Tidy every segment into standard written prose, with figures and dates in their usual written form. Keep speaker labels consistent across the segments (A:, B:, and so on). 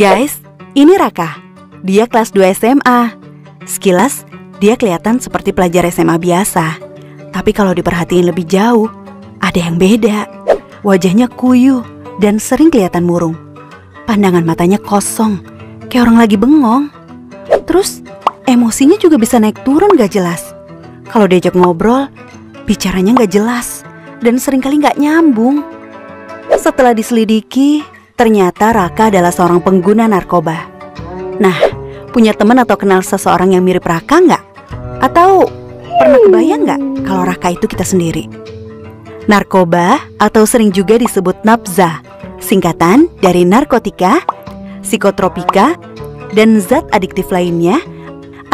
A: Guys, ini Raka. Dia kelas 2 SMA. Sekilas, dia kelihatan seperti pelajar SMA biasa. Tapi kalau diperhatiin lebih jauh, ada yang beda. Wajahnya kuyuh dan sering kelihatan murung. Pandangan matanya kosong, kayak orang lagi bengong. Terus, emosinya juga bisa naik turun gak jelas. Kalau diajak ngobrol, bicaranya gak jelas dan seringkali gak nyambung. Setelah diselidiki, ternyata Raka adalah seorang pengguna narkoba. Nah, punya teman atau kenal seseorang yang mirip Raka nggak? Atau pernah kebayang nggak kalau Raka itu kita sendiri? Narkoba atau sering juga disebut nafza, singkatan dari narkotika, psikotropika, dan zat adiktif lainnya,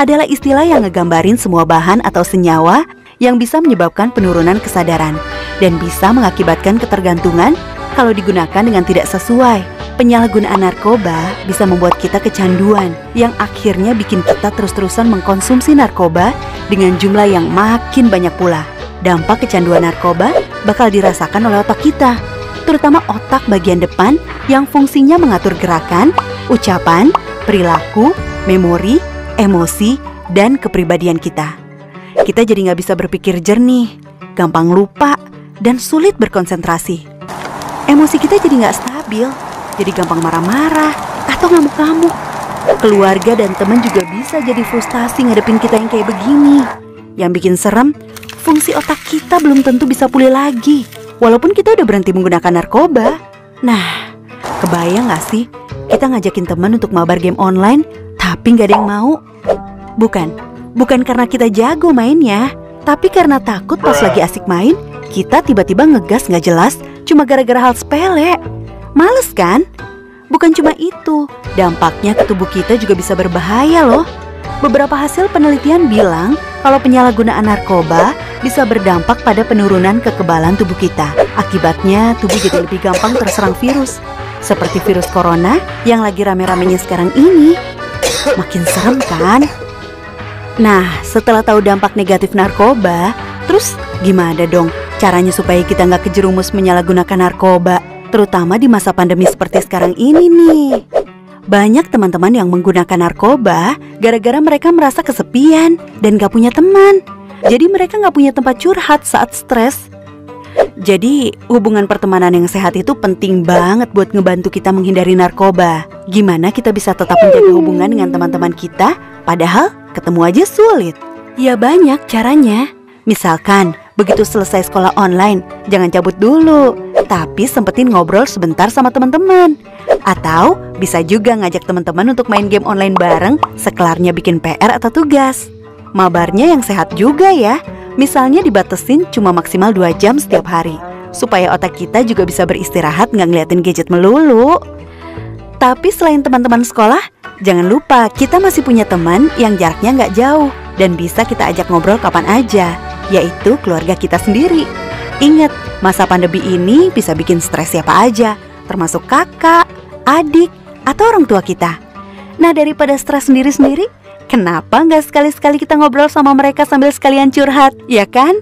A: adalah istilah yang ngegambarin semua bahan atau senyawa yang bisa menyebabkan penurunan kesadaran dan bisa mengakibatkan ketergantungan kalau digunakan dengan tidak sesuai. Penyalahgunaan narkoba bisa membuat kita kecanduan yang akhirnya bikin kita terus-terusan mengkonsumsi narkoba dengan jumlah yang makin banyak pula. Dampak kecanduan narkoba bakal dirasakan oleh otak kita, terutama otak bagian depan yang fungsinya mengatur gerakan, ucapan, perilaku, memori, emosi, dan kepribadian kita. Kita jadi nggak bisa berpikir jernih, gampang lupa, dan sulit berkonsentrasi. Emosi kita jadi nggak stabil, jadi gampang marah-marah atau ngamuk-ngamuk. Keluarga dan teman juga bisa jadi frustasi ngadepin kita yang kayak begini. Yang bikin serem, fungsi otak kita belum tentu bisa pulih lagi, walaupun kita udah berhenti menggunakan narkoba. Nah, kebayang nggak sih kita ngajakin teman untuk mabar game online, tapi nggak ada yang mau? Bukan karena kita jago mainnya, tapi karena takut pas lagi asik main, kita tiba-tiba ngegas nggak jelas cuma gara-gara hal sepele. Males kan? Bukan cuma itu, dampaknya ke tubuh kita juga bisa berbahaya loh. Beberapa hasil penelitian bilang kalau penyalahgunaan narkoba bisa berdampak pada penurunan kekebalan tubuh kita. Akibatnya tubuh jadi lebih gampang terserang virus, seperti virus corona yang lagi rame-ramenya sekarang ini. Makin serem kan? Nah, setelah tahu dampak negatif narkoba, terus gimana dong caranya supaya kita nggak kejerumus menyalahgunakan narkoba, terutama di masa pandemi seperti sekarang ini nih? Banyak teman-teman yang menggunakan narkoba gara-gara mereka merasa kesepian dan gak punya teman. Jadi mereka gak punya tempat curhat saat stres. Jadi hubungan pertemanan yang sehat itu penting banget buat ngebantu kita menghindari narkoba. Gimana kita bisa tetap menjaga hubungan dengan teman-teman kita, padahal ketemu aja sulit? Ya banyak caranya. Misalkan, begitu selesai sekolah online, jangan cabut dulu, tapi sempetin ngobrol sebentar sama teman-teman. Atau bisa juga ngajak teman-teman untuk main game online bareng sekelarnya bikin PR atau tugas. Mabarnya yang sehat juga ya. Misalnya dibatesin cuma maksimal 2 jam setiap hari, supaya otak kita juga bisa beristirahat nggak ngeliatin gadget melulu. Tapi selain teman-teman sekolah, jangan lupa kita masih punya teman yang jaraknya nggak jauh dan bisa kita ajak ngobrol kapan aja, yaitu keluarga kita sendiri. Ingat, masa pandemi ini bisa bikin stres siapa aja, termasuk kakak, adik, atau orang tua kita. Nah, daripada stres sendiri-sendiri, kenapa nggak sekali-sekali kita ngobrol sama mereka sambil sekalian curhat, ya kan?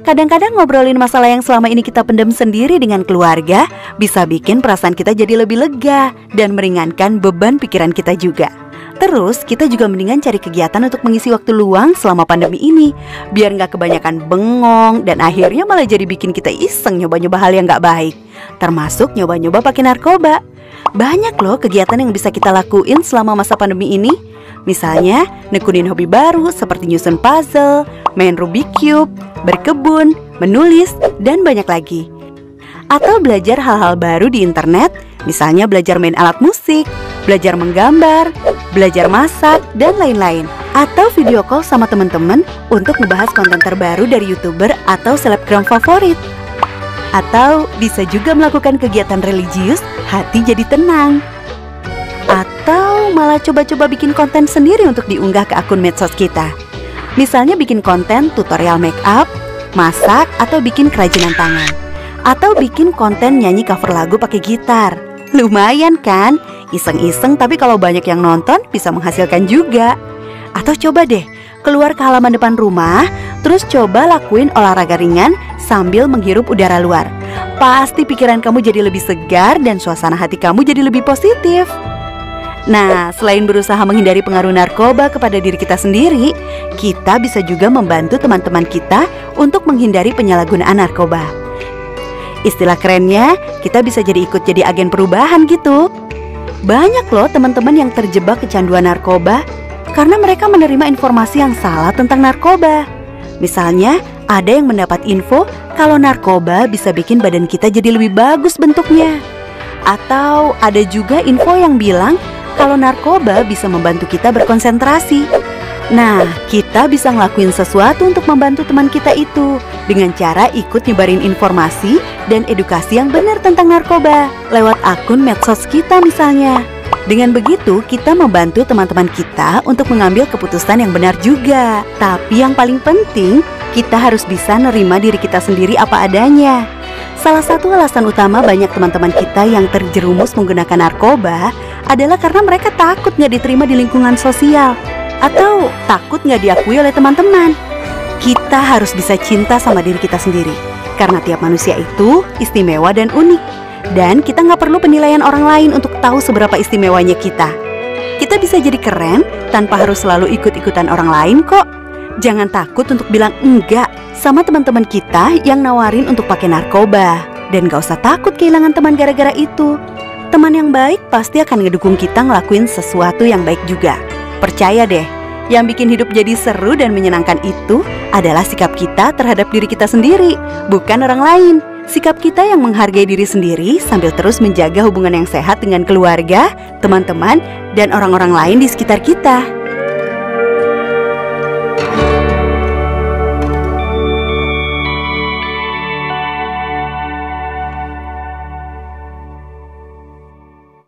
A: Kadang-kadang ngobrolin masalah yang selama ini kita pendam sendiri dengan keluarga bisa bikin perasaan kita jadi lebih lega dan meringankan beban pikiran kita juga. Terus kita juga mendingan cari kegiatan untuk mengisi waktu luang selama pandemi ini, biar nggak kebanyakan bengong dan akhirnya malah jadi bikin kita iseng nyoba-nyoba hal yang nggak baik, termasuk nyoba-nyoba pakai narkoba. Banyak loh kegiatan yang bisa kita lakuin selama masa pandemi ini. Misalnya nekunin hobi baru seperti nyusun puzzle, main Rubik Cube, berkebun, menulis, dan banyak lagi. Atau belajar hal-hal baru di internet, misalnya belajar main alat musik, belajar menggambar, belajar masak, dan lain-lain. Atau video call sama teman-teman untuk ngebahas konten terbaru dari YouTuber atau selebgram favorit. Atau bisa juga melakukan kegiatan religius, hati jadi tenang. Atau malah coba-coba bikin konten sendiri untuk diunggah ke akun medsos kita. Misalnya bikin konten tutorial make up, masak, atau bikin kerajinan tangan. Atau bikin konten nyanyi cover lagu pakai gitar. Lumayan kan? Iseng-iseng tapi kalau banyak yang nonton bisa menghasilkan juga. Atau coba deh keluar ke halaman depan rumah, terus coba lakuin olahraga ringan sambil menghirup udara luar. pasti pikiran kamu jadi lebih segar dan suasana hati kamu jadi lebih positif. Nah, selain berusaha menghindari pengaruh narkoba kepada diri kita sendiri, kita bisa juga membantu teman-teman kita untuk menghindari penyalahgunaan narkoba. Istilah kerennya, kita bisa ikut jadi agen perubahan gitu. Banyak loh teman-teman yang terjebak kecanduan narkoba karena mereka menerima informasi yang salah tentang narkoba. Misalnya, ada yang mendapat info kalau narkoba bisa bikin badan kita jadi lebih bagus bentuknya. Atau ada juga info yang bilang kalau narkoba bisa membantu kita berkonsentrasi. Nah, kita bisa ngelakuin sesuatu untuk membantu teman kita itu dengan cara ikut nyebarin informasi dan edukasi yang benar tentang narkoba lewat akun medsos kita misalnya. Dengan begitu, kita membantu teman-teman kita untuk mengambil keputusan yang benar juga. Tapi yang paling penting, kita harus bisa nerima diri kita sendiri apa adanya. Salah satu alasan utama banyak teman-teman kita yang terjerumus menggunakan narkoba adalah karena mereka takut nggak diterima di lingkungan sosial atau takut nggak diakui oleh teman-teman. Kita harus bisa cinta sama diri kita sendiri karena tiap manusia itu istimewa dan unik. Dan kita nggak perlu penilaian orang lain untuk tahu seberapa istimewanya kita. Kita bisa jadi keren tanpa harus selalu ikut-ikutan orang lain kok. Jangan takut untuk bilang enggak sama teman-teman kita yang nawarin untuk pakai narkoba. Dan gak usah takut kehilangan teman gara-gara itu. Teman yang baik pasti akan ngedukung kita ngelakuin sesuatu yang baik juga. Percaya deh, yang bikin hidup jadi seru dan menyenangkan itu adalah sikap kita terhadap diri kita sendiri, bukan orang lain. Sikap kita yang menghargai diri sendiri sambil terus menjaga hubungan yang sehat dengan keluarga, teman-teman, dan orang-orang lain di sekitar kita.